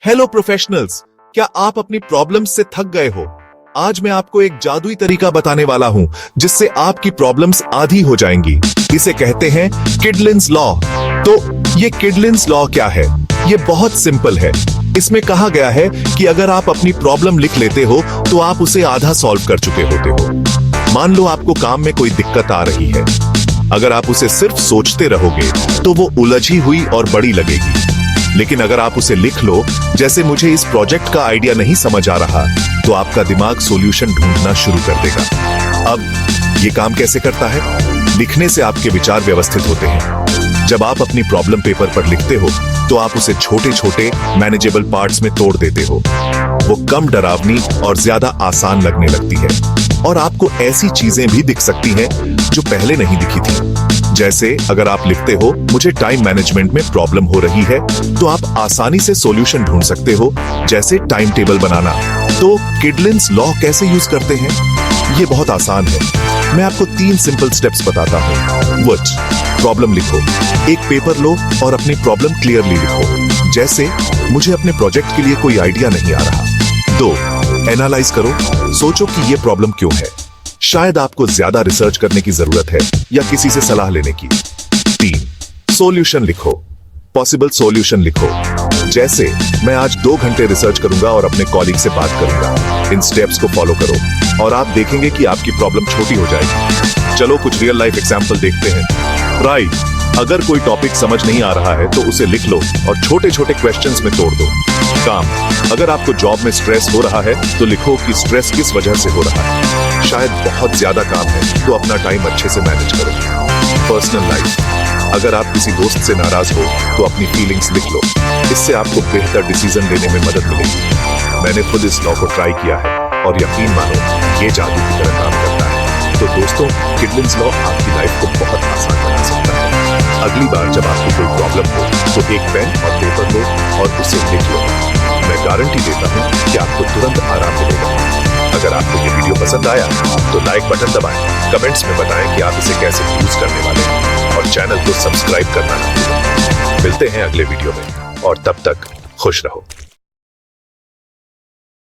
Hello professionals, क्या आप अपनी प्रॉब्लम्स से थक गए हो? आज मैं आपको एक जादुई तरीका बताने वाला हूं जिससे आपकी प्रॉब्लम्स आधी हो जाएंगी। इसे कहते हैं किडलिन्स लॉ। तो ये किडलिन्स लॉ क्या है? ये बहुत सिंपल है। इसमें कहा गया है कि अगर आप अपनी प्रॉब्लम लिख लेते हो तो आप उसे आधा सॉल्व कर चुके होते हो। मान लो आपको काम में कोई दिक्कत आ रही है। अगर आप उसे सिर्फ सोचते रहोगे तो वो उलझी हुई और बड़ी लगेगी, लेकिन अगर आप उसे लिख लो, जैसे मुझे इस प्रोजेक्ट का आइडिया नहीं समझ आ रहा, तो आपका दिमाग सॉल्यूशन ढूंढना शुरू कर देगा। अब ये काम कैसे करता है? लिखने से आपके विचार व्यवस्थित होते हैं। जब आप अपनी प्रॉब्लम पेपर पर लिखते हो तो आप उसे छोटे छोटे मैनेजेबल पार्ट्स में तोड़ देते हो। वो कम डरावनी और ज्यादा आसान लगने लगती है, और आपको ऐसी चीजें भी दिख सकती हैं जो पहले नहीं दिखी थी। जैसे अगर आप लिखते हो मुझे टाइम मैनेजमेंट में प्रॉब्लम हो रही है, तो आप आसानी से सॉल्यूशन ढूंढ सकते हो, जैसे टाइम टेबल बनाना। तो किडलिन्स लॉ कैसे यूज करते हैं? ये बहुत आसान है। मैं आपको 3 सिंपल स्टेप्स बताता हूँ। प्रॉब्लम लिखो, एक पेपर लो और अपनी प्रॉब्लम क्लियरली लिखो। जैसे मुझे अपने प्रोजेक्ट के लिए कोई आइडिया नहीं आ रहा। 2, एनालाइज करो, सोचो कि ये प्रॉब्लम क्यों है। शायद आपको ज्यादा रिसर्च करने की जरूरत है या किसी से सलाह लेने की। 3, सॉल्यूशन लिखो, पॉसिबल सॉल्यूशन लिखो। जैसे मैं आज 2 घंटे रिसर्च करूंगा और अपने कॉलीग से बात करूंगा। इन स्टेप्स को फॉलो करो और आप देखेंगे कि आपकी प्रॉब्लम छोटी हो जाएगी। चलो कुछ रियल लाइफ एग्जांपल देखते हैं। राइट, अगर कोई टॉपिक समझ नहीं आ रहा है तो उसे लिख लो और छोटे छोटे क्वेश्चंस में तोड़ दो। काम, अगर आपको जॉब में स्ट्रेस हो रहा है तो लिखो कि स्ट्रेस किस वजह से हो रहा है। शायद बहुत ज्यादा काम है, तो अपना टाइम अच्छे से मैनेज करो। पर्सनल लाइफ, अगर आप किसी दोस्त से नाराज हो तो अपनी फीलिंग्स लिख लो। इससे आपको बेहतर डिसीजन लेने में मदद मिलेगी। मैंने खुद इस लॉ को ट्राई किया है और यकीन मानो, ये जादू की तरह काम करता है। तो दोस्तों, किडलिन्स लॉ आपकी लाइफ को बहुत आसान बना सकता है। अगली बार जब आपको कोई प्रॉब्लम हो तो एक पेन और पेपर लो और उसे लिख लो। मैं गारंटी देता हूँ कि आपको तुरंत आराम मिलेगा। अगर आपको ये वीडियो पसंद आया तो लाइक बटन दबाएं, कमेंट्स में बताएं कि आप इसे कैसे यूज करने वाले हैं, और चैनल को सब्सक्राइब करना ना भूलें। मिलते हैं अगले वीडियो में, और तब तक खुश रहो।